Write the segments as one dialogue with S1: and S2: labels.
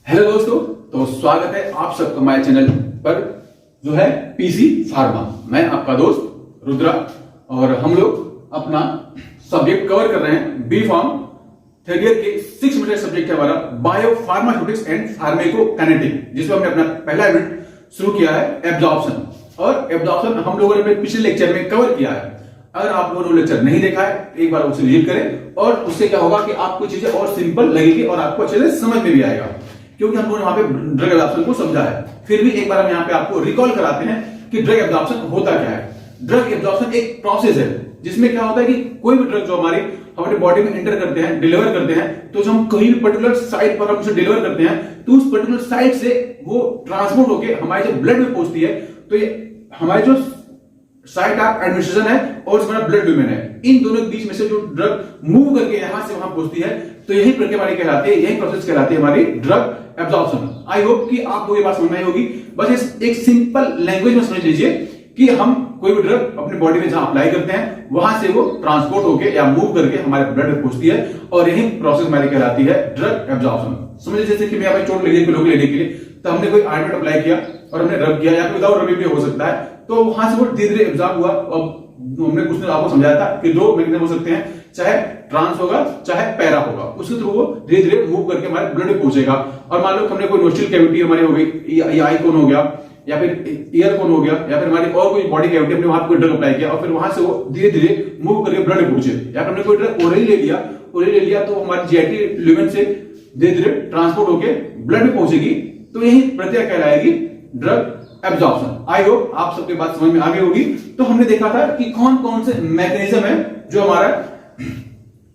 S1: Hello दोस्तों, तो स्वागत है आप सबका हमारे चैनल पर जो है पीसी फार्मा। मैं आपका दोस्त रुद्रा और हम लोग अपना सब्जेक्ट कवर कर रहे हैं बी फार्म थर्ड ईयर के 6 मीटर सब्जेक्ट है हमारा बायो फार्मास्यूटिक्स एंड फार्मेकोकाइनेटिक, जिसमें हमने अपना पहला यूनिट शुरू किया है एब्जॉर्प्शन। और एब्जॉर्प्शन हम लोगों ने पिछले लेक्चर में कवर किया है। अगर आप लोगों ने लेक्चर नहीं देखा है एक बार उसे विजिट करें, और उससे क्या होगा कि आपको चीजें और सिंपल लगेगी और आपको अच्छे से समझ में भी आएगा, क्योंकि हम लोगों ने वहां पे ड्रग एब्जॉर्प्शन को समझा है। फिर भी एक बार हम यहाँ पे आपको रिकॉल कराते हैं कि ड्रग एब्जॉर्प्शन होता क्या है। ड्रग एब्जॉर्प्शन एक प्रोसेस है जिसमें क्या होता है कि कोई भी ड्रग जो हमारे बॉडी में एंटर करते हैं, डिलीवर करते हैं, तो जब हम कहीं भी पर्टिकुलर साइट पर हम उसे डिलीवर करते हैं तो उस पर्टिकुलर साइट से वो ट्रांसपोर्ट होके हमारे जो ब्लड में पहुंचती है, तो ये हमारे जो साइट ऑफ एडमिनिस्ट्रेशन है और हमारा ब्लड ल्यूमेन है, इन दोनों के बीच में से जो ड्रग मूव करके यहां से वहां पहुंचती है, तो यही प्रक्रिया हमारी कहलाती है, यही प्रोसेस कहलाती है हमारी ड्रग एब्जॉर्प्शन। आई होप कि आपको ये बात समझ में आई होगी। बस एक सिंपल लैंग्वेज में समझ लीजिए कि हम कोई भी ड्रग अपनी बॉडी में जहां अप्लाई करते हैं वहां से वो ट्रांसपोर्ट होके या मूव करके हमारे ब्लड में पहुंचती है, और यही प्रोसेस हमारी कहलाती है ड्रग एब्जॉर्प्शन। समझिए जैसे कि मैं यहाँ पे चोट लगी लोग लेने के लिए, तो हमने कोई ऑइंटमेंट अप्लाई किया और हमने रब किया, या विदाउट रबिंग भी हो सकता है, तो वहां से वो धीरे धीरे एब्जॉर्ब हुआ। और हमने कुछ दिन आपको समझाया था कि दो मैकेनिज्म हो सकते हैं, चाहे ट्रांस होगा चाहे पैरा होगा, उसके थ्रू वो धीरे धीरे मूव करके हमारे ब्लड में पहुंचेगा। और मान लो हमने कोई नोस्ट्रल कैविटी हमारी हो गई, या आई कोन हो गया, या फिर ईयर कोन हो गया, या फिर हमारी और कोई बॉडी कैविटी, हमने वहां पर कोई ड्रग अप्लाई किया और फिर वहां से वो धीरे धीरे मूव करके ब्लड में पहुंचे, या फिर हमने कोई ड्रग ओरली ले लिया तो हमारी जीआईटी ल्यूमेन से धीरे धीरे ट्रांसपोर्ट होके ब्लड में पहुंचेगी, तो यही प्रक्रिया कहलाएगी ड्रग एब्जॉर्प्शन। आई होप आप सबके बात समझ में आ गई होगी। तो हमने देखा था कि कौन कौन से मैकेनिज्म है जो हमारा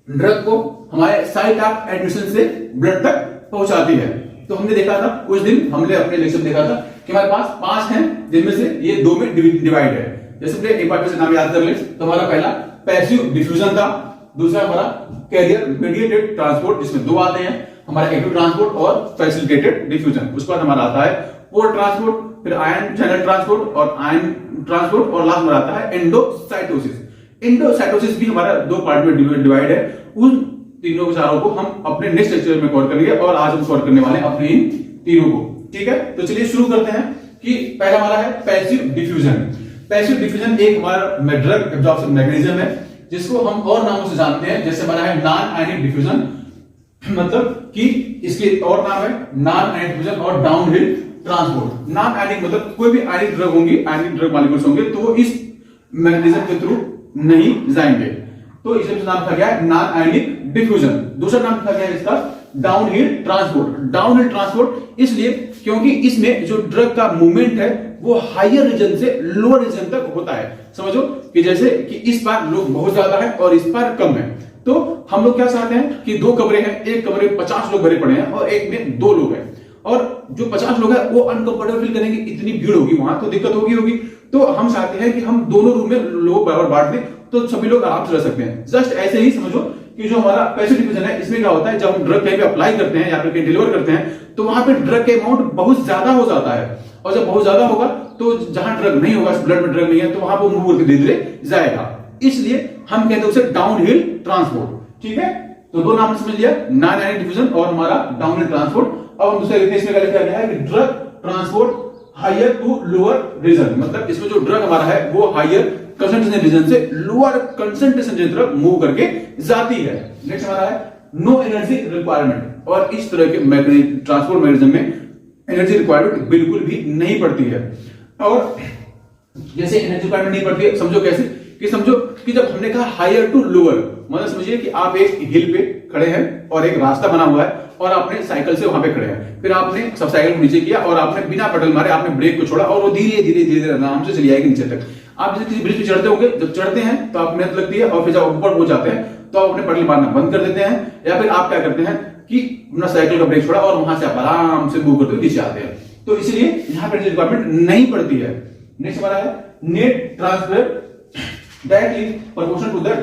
S1: ड्रग को हमारे साइट ऑफ एडमिशन से ब्लड तक पहुंचाती है। तो हमने देखा था कुछ दिन हमने अपने लेक्चर में देखा था कि हमारे पास 5 हैं, जिनमें से ये 2 में डिवाइड है। जैसे एक बार नाम याद कर ले, तो हमारा पहला पैसिव डिफ्यूजन था, दूसरा हमारा कैरियर मीडिएटेड ट्रांसपोर्ट, जिसमें 2 आते हैं, हमारा एक्टिव ट्रांसपोर्ट और फैसिलिटेटेड डिफ्यूजन। उसके बाद हमारा आता है पोर ट्रांसपोर्ट, फिर आयन चैनल ट्रांसपोर्ट और आयन ट्रांसपोर्ट, और लास्ट में आता है एंडोसाइटोसिस। एंडोसाइटोसिस भी हमारा 2 पार्ट में डिवाइड है। उन तीनों चारों को हम अपने नेक्स्ट लेक्चर में कवर करेंगे, और आज हम कवर करने वाले हैं अपने इन तीनों को। ठीक है, तो चलिए शुरू करते हैं कि पहला हमारा है पैसिव डिफ्यूजन। पैसिव डिफ्यूजन एक हमारा ड्रग एब्जॉर्प्शन मैकेनिज्म है, जिसको हम और नामों से जानते हैं। जैसे हमारा है नॉन आयनिक डिफ्यूजन, मतलब कि इसके और नाम है नॉन आयनिक डिफ्यूजन और डाउनहिल ट्रांसपोर्ट। नॉन आयनिक मतलब कोई भी आयनिक ड्रग होंगी, आयनिक ड्रग मॉलिक्यूल्स होंगे, तो वो इस मैकेनिज्म के थ्रू नहीं जाएंगे, तो इसका नाम था क्या, नॉन आयनिक डिफ्यूजन। दूसरा नाम था क्या इसका, डाउनहिल ट्रांसपोर्ट। डाउनहिल ट्रांसपोर्ट इसलिए क्योंकि इसमें जो ड्रग का मूवमेंट है वो हायर रीजन से लोअर रीजन तक होता है। समझो कि जैसे कि इस पार लोग बहुत ज्यादा है और इस पार कम है, तो हम लोग क्या चाहते हैं कि 2 कमरे हैं, एक कमरे में 50 लोग भरे पड़े हैं और एक में 2 लोग हैं, और जो 50 लोग हैं वो अनकंफर्टेबल फील करेंगे, इतनी भीड़ होगी वहां, तो दिक्कत होगी। तो हम चाहते हैं कि हम दोनों रूम में लोग बराबर बांट दें, तो सभी लोग आराम से रह सकते हैं। जस्ट ऐसे ही समझो कि जो हमारा पैसिव डिफ्यूजन है, इसमें क्या होता है, जब हम ड्रग कहीं पे अप्लाई करते हैं या फिर कहीं डिलीवर करते हैं, तो वहां पे ड्रग के अमाउंट बहुत ज्यादा हो जाता है, और जब बहुत ज्यादा होगा तो जहां ड्रग नहीं होगा, ब्लड में ड्रग नहीं है, तो वहां पर मूव करके धीरे धीरे जाएगा। इसलिए हम कहते हैं उसे डाउनहिल ट्रांसपोर्ट। ठीक है, तो 2 नाम समझ लिया, नॉन आयनिक डिफ्यूजन और हमारा डाउनहिल ट्रांसपोर्ट। अब दूसरे इसमें क्या लिखा गया है कि drug transport higher to lower region, मतलब इसमें जो ड्रग हमारा है वो हायर कंसंट्रेशन रीजन से लोअर कंसंट्रेशन रीजन तरफ मूव करके जाती है। नेक्स्ट हमारा है नो एनर्जी रिक्वायरमेंट, और इस तरह के ट्रांसपोर्ट मैकेनिज्म में एनर्जी रिक्वायरमेंट बिल्कुल भी नहीं पड़ती है। और जैसे एनर्जी रिक्वायरमेंट नहीं पड़ती है, समझो कैसे, कि समझो कि जब हमने कहा हायर टू लोअर, मतलब समझिए कि आप एक हिल पे खड़े हैं और एक रास्ता बना हुआ है और आपने साइकिल से वहां पे खड़े हैं, फिर आपने सब साइकिल को नीचे किया और आपने बिना पेडल मारे आपने ब्रेक को छोड़ा और वो धीरे धीरे धीरे धीरे आराम से चली आएगी नीचे तक। आप जैसे किसी ब्रिज पे चढ़ते होंगे, जब चढ़ते हैं तो आप मेहनत लगती है, और फिर जब ऊपर पहुंच जाते हैं तो आप अपने पेडल मारना बंद कर देते हैं, या फिर आप क्या करते हैं कि अपना साइकिल का ब्रेक छोड़ा और वहां से आप आराम से मूव करते हुए नीचे आते हैं। तो इसलिए यहां पर रिक्वायरमेंट नहीं पड़ती है। नेक्स्ट हमारा है net transfer that is proportional to the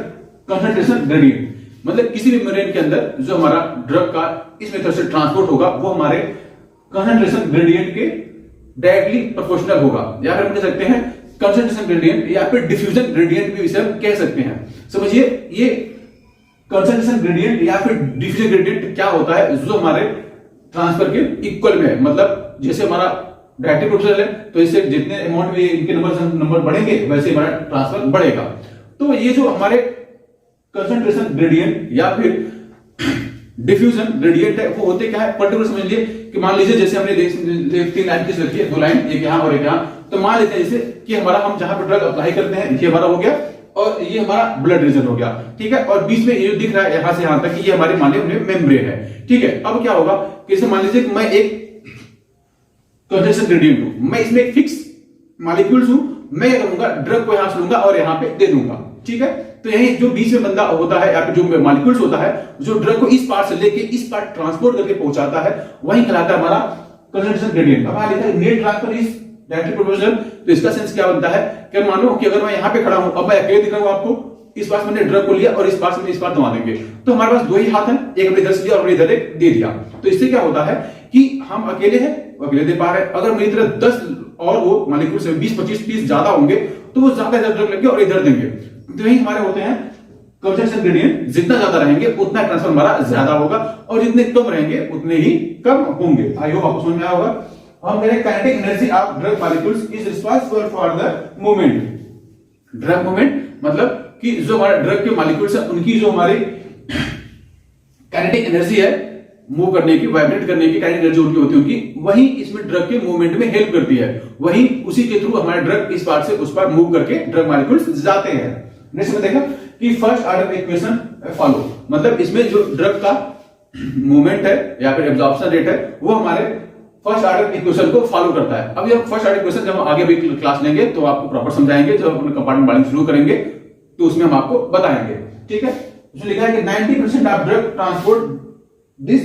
S1: concentration gradient, मतलब किसी भी मेम्ब्रेन के अंदर जो हमारा ड्रग का इस मेथड से ट्रांसपोर्ट होगा वो हमारे कंसंट्रेशन ग्रेडियंट के डायरेक्टली प्रोपोर्शनल होगा, या फिर हम कह सकते हैं कंसंट्रेशन ग्रेडियंट या फिर डिफ्यूजन ग्रेडियंट भी इसे हम कह सकते हैं। समझिए ये कंसंट्रेशन ग्रेडियंट या फिर डिफ्यूजन ग्रेडियंट क्या होता है, जो हमारे ट्रांसफर के इक्वल में है। मतलब जैसे हमारा डायरेक्टिव प्रोपोर्शनल है तो इससे जितने अमाउंट में इनके नंबर बढ़ेंगे वैसे हमारा ट्रांसफर बढ़ेगा। तो ये जो हमारे कंसंट्रेशन ग्रेडियंट या फिर डिफ्यूजन ग्रेडियंट है वो होते क्या है, पर्टिकुलर समझ लिए कि मान लीजिए जैसे हमने 3 लाइन किस रखी है, 2 लाइन, एक यहाँ और एक यहाँ। तो मान लेते हैं जैसे कि हमारा हम जहां पर ड्रग अप्लाई करते हैं ये हमारा हो गया और ये हमारा ब्लड रीजन हो गया, ठीक है। और बीच में ये जो दिख रहा है यहां से यहां तक ये हमारे मान लीजिए मेम्ब्रेन है, ठीक है। अब क्या होगा कि जैसे मान लीजिए कि मैं एक कंसंट्रेशन ग्रेडियंट हूं, मैं इसमें एक फिक्स मॉलिक्यूल्स हूं, मैं क्या करूंगा ड्रग को यहां से लूंगा और यहां पे दे दूंगा, ठीक है। तो यही जो बीच में बंदा होता है या फिर जो मॉलिक्यूल्स होता है जो ड्रग को इस पार्ट से लेके इस पार्ट ट्रांसपोर्ट करके पहुंचाता है वही कहलाता है हमारा कंसंट्रेशन ग्रेडियंट। अब मान लिखा है net transfer is directive proportional, तो इसका सेंस क्या बनता है कि मानो कि अगर मैं यहां पे खड़ा हूं, अब मैं अकेले दिख रहा हूं आपको, इस पास मैंने ड्रग को लिया और इस पास मैंने इस पास दबा देंगे, तो हमारे पास 2 ही हाथ हैं, एक अपने इधर से दिया और अपने इधर एक दे दिया। तो इससे क्या होता है कि हम अकेले हैं, वो अकेले दे पा रहे हैं। अगर मेरी तरफ 10 और वो मॉलिक्यूल से 20-25 पीस ज्यादा होंगे तो वो ज्यादा इधर ड्रग लेंगे और इधर देंगे। तो यही हमारे होते हैं कंसंट्रेशन ग्रेडियंट, जितना ज्यादा रहेंगे उतना ट्रांसफर हमारा ज्यादा होगा और जितने कम रहेंगे उतने ही कम होंगे। आई होप आपको समझ में आया होगा। हम कह रहे हैं kinetic energy of drug molecules is responsible for the movement. Drug movement मतलब कि जो हमारे ड्रग के मॉलिक्यूल्स हैं उनकी जो हमारी काइनेटिक एनर्जी है मूव करने की, वाइब्रेट करने की काइनेटिक एनर्जी उनकी होती है उनकी, वही इसमें ड्रग के मूवमेंट में हेल्प करती है। वही उसी के थ्रू हमारे ड्रग इस पार से उस पार मूव करके ड्रग मॉलिक्यूल्स जाते हैं। नेक्स्ट में देखा कि फर्स्ट ऑर्डर इक्वेशन फॉलो, मतलब इसमें जो ड्रग का मूवमेंट है या फिर एब्जॉर्प्शन रेट है वो हमारे फर्स्ट ऑर्डर इक्वेशन को फॉलो करता है। अब ये फर्स्ट ऑर्डर इक्वेशन जब हम आगे भी क्लास लेंगे तो आपको प्रॉपर समझाएंगे, जब अपने कंपार्टमेंट वाले शुरू करेंगे तो उसमें हम आपको बताएंगे, ठीक है। उसमें लिखा है कि 90% of drug transport this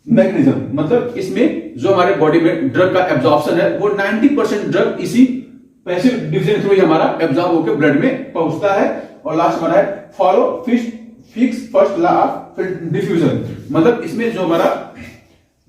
S1: mechanism, मतलब इसमें जो हमारे बॉडी में ड्रग का एब्जॉर्प्शन है वो 90% ड्रग इसी पैसिव डिवीजन थ्रू ही हमारा एब्जॉर्ब होकर ब्लड में पहुंचता है। और लास्ट हमारा है follow fix first law of diffusion, मतलब इसमें जो हमारा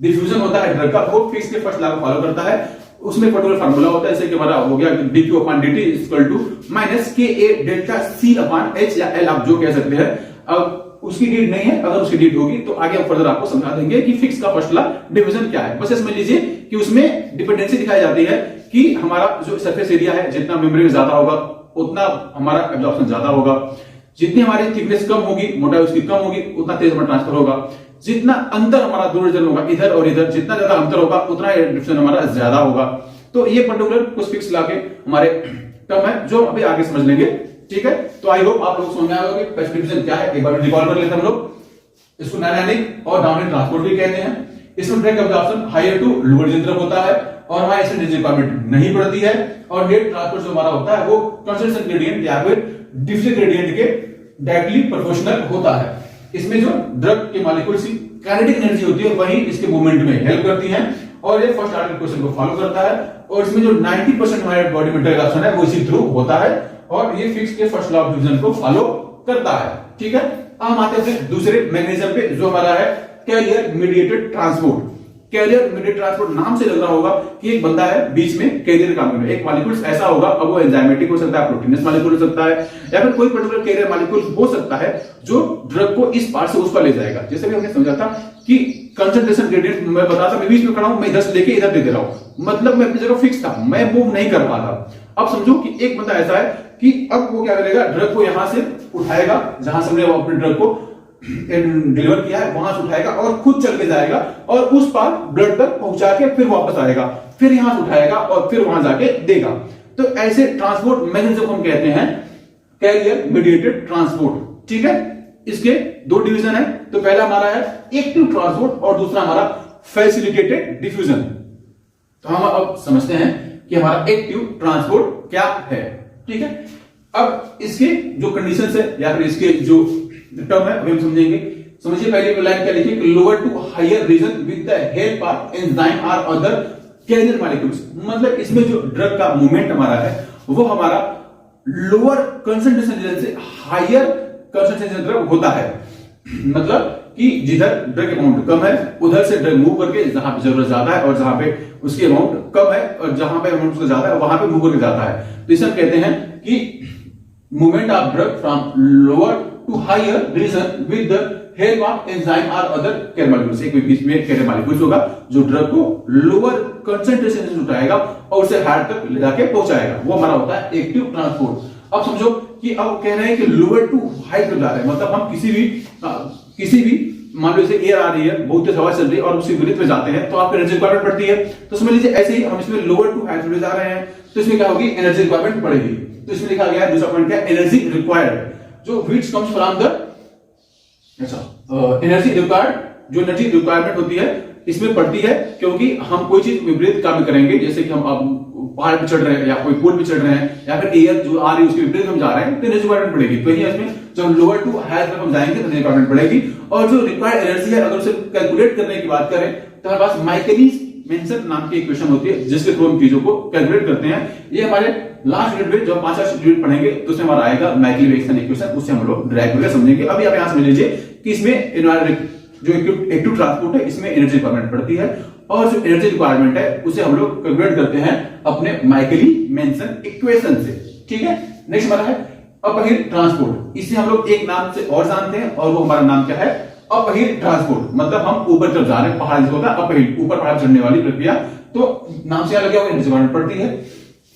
S1: डिफ्यूजन होता है ड्रग का वो फिक्स के फर्स्ट लॉ को फॉलो करता है। उसमें पर्टिकुलर फार्मूला होता है, जैसे कि हमारा हो गया dq upon dt equal to minus ka delta c upon h या l आप जो कह सकते हैं। अब उसकी डीड नहीं है, अगर उसकी डीड होगी तो आगे हम फर्दर आपको समझा देंगे कि फिक्स का फर्स्ट लॉ डिवीजन क्या है। बस समझ लीजिए कि उसमें डिपेंडेंसी दिखाई जाती है कि हमारा जो सरफेस एरिया है जितना मेमोरी में ज्यादा होगा उतना हमारा एब्जॉर्प्शन ज्यादा होगा, जितनी हमारी थिकनेस कम होगी, मोटाई उसकी कम होगी, उतना तेज हमारा ट्रांसफर होगा, जितना अंतर हमारा दूर रीजन होगा इधर और इधर, जितना ज्यादा अंतर होगा उतना डिफ्यूजन हमारा ज्यादा होगा। तो ये पर्टिकुलर कुछ फिक्स लाके हमारे टर्म है जो अभी आगे समझ लेंगे, ठीक है। तो आई होप आप लोग समझ में आएगा कि पैसिव डिफ्यूजन क्या है। एक बार रिकॉल कर लेते हैं हम लोग। इसको डायनामिक और डाउनलाइन ट्रांसपोर्ट भी कहते हैं। इसमें drug absorption higher to lower region तरफ होता है और हमारे इसमें एनर्जी रिक्वायरमेंट नहीं पड़ती है। और नेट ट्रांसपोर्ट जो हमारा होता है वो कंसंट्रेशन ग्रेडियंट या फिर डिफ्यूजन ग्रेडियंट के डायरेक्टली प्रोपोर्शनल होता है। इसमें जो ड्रग के मॉलिक्यूल्स की काइनेटिक एनर्जी होती है वही इसके मूवमेंट में हेल्प करती है और ये फर्स्ट ऑर्डर इक्वेशन को फॉलो करता है। और इसमें जो 90% हमारे बॉडी में ड्रग एक्शन है वो इसी थ्रू होता है और ये फिक्स के फर्स्ट लॉ ऑफ डिवीजन को फॉलो करता है, ठीक है। अब हम आते हैं दूसरे मैकेनिज्म पे जो हमारा है carrier mediated transport. Carrier mediated transport नाम से लग रहा होगा कि एक बंदा है बीच में कैरियर काम कर रहा है, एक मॉलिक्यूल ऐसा होगा, अब वो एंजाइमेटिक हो सकता है, प्रोटीनस मॉलिक्यूल हो सकता है या फिर कोई पर्टिकुलर कैरियर मॉलिक्यूल हो सकता है जो ड्रग को इस पार से उस पार ले जाएगा। जैसे भी हमने समझा था कि कंसंट्रेशन ग्रेडियंट मैं बता था, मैं बीच में खड़ा हूं, मैं इधर से लेके इधर दे रहा हूं, मतलब मैं अपनी जगह फिक्स था, मैं मूव नहीं कर पा रहा। अब समझो कि एक बंदा ऐसा है कि अब वो क्या करेगा, ड्रग को यहां से उठाएगा जहां से हमने अपने ड्रग को डिलीवर किया है वहां से उठाएगा और खुद चल के जाएगा और उस पार ब्लड तक पहुंचा के फिर वापस आएगा, फिर यहां से उठाएगा और फिर वहां जाके देगा। तो ऐसे ट्रांसपोर्ट मैकेनिज्म हम कहते हैं कैरियर मीडिएटेड ट्रांसपोर्ट, ठीक है। इसके 2 डिवीजन है, तो पहला हमारा है एक्टिव ट्रांसपोर्ट और दूसरा हमारा फैसिलिटेटेड डिफ्यूजन। तो हम अब समझते हैं कि हमारा एक्टिव ट्रांसपोर्ट क्या है, ठीक है। अब इसके जो कंडीशंस है या फिर इसके जो टर्म है अभी हम समझेंगे। समझिए पहले लाइन क्या लिखी, lower to higher region with the help of enzyme और अदर कैरियर मॉलिक्यूल्स, मतलब इसमें जो ड्रग का मूवमेंट हमारा है वो हमारा लोअर कंसंट्रेशन रीजन से हायर कंसंट्रेशन ड्रग होता है, मतलब कि जिधर ड्रग अमाउंट कम है उधर से ड्रग मूव करके जहां पे जरूरत ज्यादा है और जहां पे उसकी अमाउंट कम है और जहां पे अमाउंट उसका ज्यादा है वहां पे मूव करके जाता है। तो इसे हम कहते हैं कि movement of drug from lower to higher region with the help of enzyme और अदर कैरियर मॉलिक्यूल्स, एक बीच में कैरियर मॉलिक्यूल्स होगा जो ड्रग को लोअर कंसंट्रेशन से उठाएगा और उसे हार्ट तक ले जाके पहुंचाएगा, वो हमारा होता है एक्टिव ट्रांसपोर्ट। अब समझो कि अब कह रहे हैं कि लोअर टू हाई तक जा रहे हैं, मतलब हम किसी भी मान लो जैसे एयर आ रही है, बहुत तेज हवा चल रही है और उसी विपरीत में जाते हैं तो आपको एनर्जी रिक्वायरमेंट पड़ती है। तो समझ लीजिए ऐसे ही हम इसमें लोअर टू हाई जा रहे हैं तो इसमें क्या होगी, एनर्जी रिक्वायरमेंट पड़ेगी। तो इसमें लिखा गया है दूसरा पॉइंट क्या, एनर्जी रिक्वायर्ड, जो which comes from the energy required, जो एनर्जी रिक्वायरमेंट होती है इसमें पड़ती है क्योंकि हम कोई चीज विपरीत काम करेंगे, जैसे कि हम अब पहाड़ पे चढ़ रहे हैं या कोई पुल पे चढ़ रहे हैं या फिर एयर जो आ रही है उसके विपरीत हम जा रहे हैं तो एनर्जी रिक्वायरमेंट पड़ेगी। तो यही इसमें जब लोअर टू हायर तक हम जाएंगे तो एनर्जी रिक्वायरमेंट पड़ेगी। और जो रिक्वायर्ड एनर्जी है अगर उसे कैलकुलेट करने की बात करें तो हमारे पास माइकलिस मेंशन नाम की इक्वेशन होती है जिसके थ्रू हम चीजों को कैलकुलेट करते हैं। ये हमारे लास्ट यूनिट में जब 5 यूनिट पढ़ेंगे तो उसमें हमारा आएगा माइकलिस मेंशन इक्वेशन, उससे हम लोग ड्राइव करके समझेंगे। अभी आप यहां समझ लीजिए कि इसमें जो एक्टिव ट्रांसपोर्ट है इसमें एनर्जी रिक्वायरमेंट पड़ती है और जो एनर्जी रिक्वायरमेंट है उसे हम लोग कैलकुलेट करते हैं अपने माइकलिस मेंशन इक्वेशन से। ठीक है, नेक्स्ट हमारा है अपहिल ट्रांसपोर्ट। इसे हम लोग एक नाम से और जानते हैं और वो हमारा नाम क्या है, अपहिल ट्रांसपोर्ट। मतलब हम ऊपर तरफ जा रहे हैं, पहाड़ जिसको होता है अपहिल, ऊपर पहाड़ चढ़ने वाली प्रक्रिया, तो नाम से क्या लगे हुआ एनर्जी रिक्वायरमेंट पड़ती है।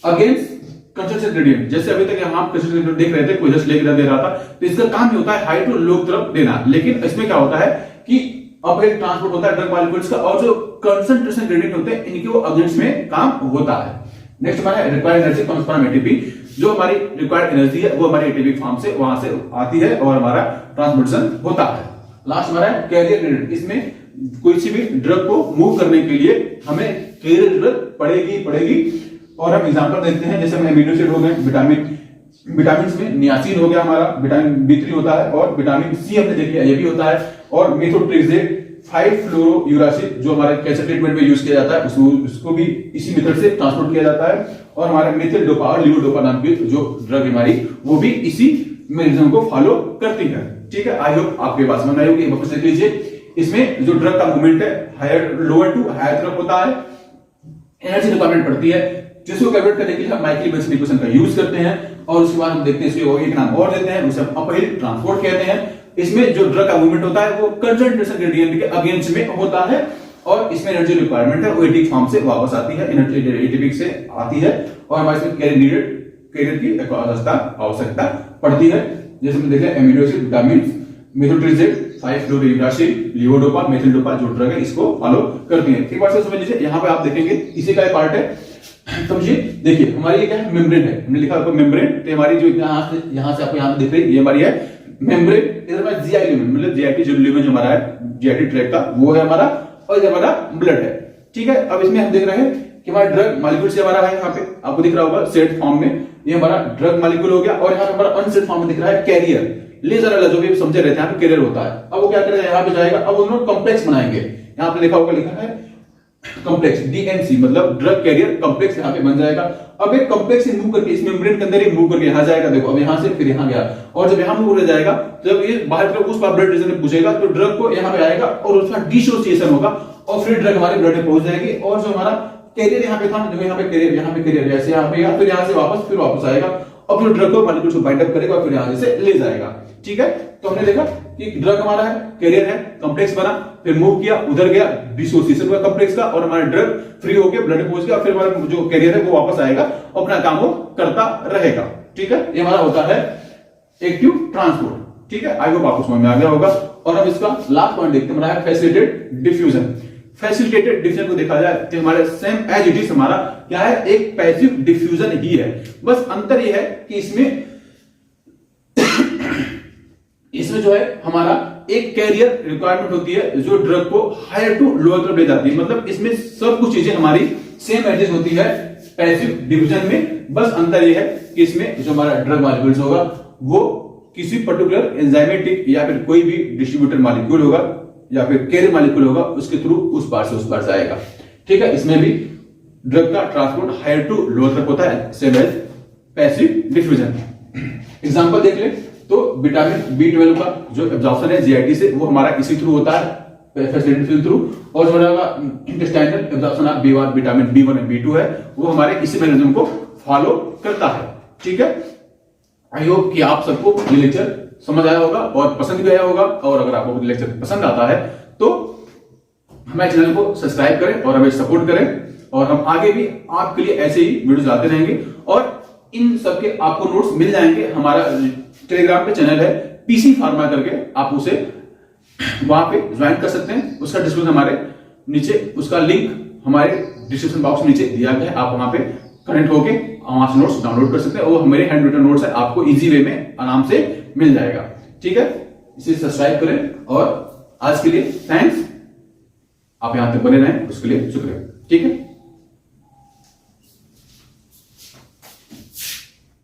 S1: अगेंस्ट कंसंट्रेशन ग्रेडियंट, जैसे अभी तक हम कंसंट्रेशन ग्रेडियंट देख रहे थे, कोई जस्ट लेकर दे रहा था तो इसका काम ही होता है हाई टू लो तरफ देना, लेकिन इसमें क्या होता है कि अपहिल ट्रांसपोर्ट होता है ड्रग मॉलिक्यूल्स का और जो कंसंट्रेशन ग्रेडियंट होते हैं इनके वो अगेंस्ट में काम होता है। नेक्स्ट हमारा required energy comes from ATP, जो हमारी रिक्वायर्ड एनर्जी है वो हमारी एटीपी फॉर्म से वहां से आती है और हमारा ट्रांसपोर्टेशन होता है। लास्ट हमारा है कैरियर ग्रेडियंट, इसमें कोई सी भी ड्रग को मूव करने के लिए हमें कैरियर जरूरत पड़ेगी। और हम एग्जांपल देखते हैं, जैसे अमीनो एसिड हो गए, विटामिन में नियासिन हो गया, हमारा विटामिन B3 होता है और विटामिन C हमने देख लिया ये भी होता है, और मेथोट्रेक्सेट 5-फ्लोरोयूरासिल जो हमारे कैंसर ट्रीटमेंट में यूज किया जाता है उसको भी इसी मेथड से ट्रांसपोर्ट किया जाता है। और हमारे मेथिल डोपा और लीवोडोपा नाम की जो ड्रग हमारी वो भी इसी मेकैनिज्म को फॉलो करती है। ठीक है, आई होप आपके पास समझ आई होगी। वापस देख लीजिए, इसमें जो ड्रग का मूवमेंट है हायर लोअर टू हायर तरफ होता है, एनर्जी रिक्वायरमेंट पड़ती है जिसको कैलकुलेट करने के लिए हम माइकलिस मेंशन इक्वेशन का यूज करते हैं और उसके बाद हम देखते हैं इसको एक नाम और देते हैं, उसे हम अपहिल ट्रांसपोर्ट कहते हैं। इसमें जो ड्रग का मूवमेंट होता है वो कंसंट्रेशन ग्रेडियंट के अगेंस्ट में होता है और इसमें एनर्जी रिक्वायरमेंट है वो एटीपी फॉर्म से वापस आती है, एनर्जी एटीपी से आती है और हमारे इसमें कैरियर की आवश्यकता पड़ती है। जैसे हम देखें amino acid, vitamin, methotrexate, five fluorouracil, levodopa, methyldopa जो ड्रग है इसको फॉलो करती है। एक बार से समझ लीजिए, यहाँ पे आप देखेंगे इसी का एक पार्ट है, समझिए। देखिए हमारी ये क्या है, मेम्ब्रेन है, हमने लिखा है मेम्ब्रेन, तो हमारी जो यहाँ से आपको यहाँ पे दिख रही है ये हमारी है मेम्ब्रेन। इधर हमारा जीआई लिमेंट, मतलब जीआईटी जो लिमेंट हमारा है जीआईटी ट्रैक का वो है हमारा, और ये हमारा ब्लड है। ठीक है, अब इसमें हम देख रहे हैं कि हमारा ड्रग मॉलिक्यूल से हमारा है, यहाँ पे आपको दिख रहा होगा सेट फॉर्म में ये हमारा ड्रग मॉलिक्यूल हो गया, और यहाँ पे हमारा अनसेट फॉर्म में दिख रहा है कैरियर। लेजर अलग जो भी समझे रहते हैं यहाँ पे कैरियर होता है। अब वो क्या करेगा, यहाँ पे जाएगा, अब उन्होंने कॉम्प्लेक्स बनाएंगे, यहाँ पे लिखा होगा, लिखा है कॉम्प्लेक्स डीएनसी, मतलब ड्रग कैरियर कॉम्प्लेक्स यहाँ पे बन जाएगा। अब एक कॉम्प्लेक्स से मूव करके इस मेम्ब्रेन के अंदर ही मूव करके यहाँ जाएगा, देखो अब यहाँ से फिर यहाँ गया, और जब यहाँ मूव हो जाएगा जब ये बाहर तरफ उस पार ब्लड रीजन में पूछेगा तो ड्रग को यहाँ पे आएगा और उसका डिसोसिएशन होगा और फिर ड्रग हमारे ब्लड में पहुंच जाएगी। और जो हमारा कैरियर यहाँ पे था, देखो यहाँ पे कैरियर ऐसे यहाँ पे, फिर यहाँ से वापस आएगा और फिर ड्रग को मॉलिक्यूल को बाइंड अप करेगा और फिर यहाँ से ले जाएगा। ठीक है, तो हमने देखा कि ड्रग हमारा है, कैरियर है, कॉम्प्लेक्स बना, फिर मूव किया, उधर गया, डिसोसिएशन हुआ कॉम्प्लेक्स का और हमारा ड्रग फ्री होकर ब्लड में पहुंच गया, फिर हमारा जो कैरियर है वो वापस आएगा और अपना काम वो करता रहेगा। ठीक है, ये हमारा होता है एक्टिव ट्रांसपोर्ट। ठीक है, आई होप आपको समझ में आ गया होगा। और अब इसका लास्ट पॉइंट देखते हैं, हमारा फैसिलिटेटेड डिफ्यूजन। फैसिलिटेटेड डिफ्यूजन को देखा जाए तो हमारे सेम एज इट इज हमारा क्या है, एक पैसिव डिफ्यूजन ही है, बस अंतर यह है कि इसमें जो है हमारा एक कैरियर रिक्वायरमेंट होती है जो ड्रग को हायर टू लोअर तरफ ले जाती है। मतलब इसमें सब कुछ चीजें हमारी सेम एडजस्ट होती है पैसिव डिवीजन में, बस अंतर यह है कि इसमें जो हमारा ड्रग मॉलिक्यूल्स होगा वो किसी पर्टिकुलर एंजाइमेटिक या फिर कोई भी डिस्ट्रीब्यूटर मॉलिक्यूल होगा या फिर कैरियर मॉलिक्यूल होगा, उसके थ्रू उस पार से उस पार जाएगा। ठीक है, इसमें भी ड्रग का ट्रांसपोर्ट हायर टू लोअर तरफ होता है, same as passive diffusion. Example देख ले तो विटामिन B12 का जो एब्जॉर्प्शन है जीआईटी से वो हमारा इसी थ्रू होता है फैसिलिटेटेड थ्रू, और जो हमारा intestinal absorption of B1 vitamin B1 और B2 है वो हमारे इसी मैकेनिज्म को फॉलो करता है। ठीक है, आई होप कि आप सबको ये लेक्चर समझ आया होगा और पसंद भी आया होगा। और अगर आपको लेक्चर पसंद आता है तो हमारे चैनल को सब्सक्राइब करें और हमें सपोर्ट करें, और हम आगे भी आपके लिए ऐसे ही वीडियोस लाते रहेंगे। और इन सबके आपको नोट्स मिल जाएंगे। हमारा टेलीग्राम पे चैनल है पीसी फार्मा करके, आप उसे वहां पे ज्वाइन कर सकते हैं। उसका डिस्क्रिप्शन हमारे नीचे, उसका लिंक हमारे डिस्क्रिप्शन बॉक्स में नीचे दिया गया है। आप वहां पे कनेक्ट होके वहां से नोट्स डाउनलोड कर सकते हैं। वो मेरे हैंड रिटन नोट्स है, आपको इजी वे में आराम से मिल जाएगा। ठीक है, इसे सब्सक्राइब करें और आज के लिए थैंक्स। आप यहां तक बने रहें उसके लिए शुक्रिया। ठीक है।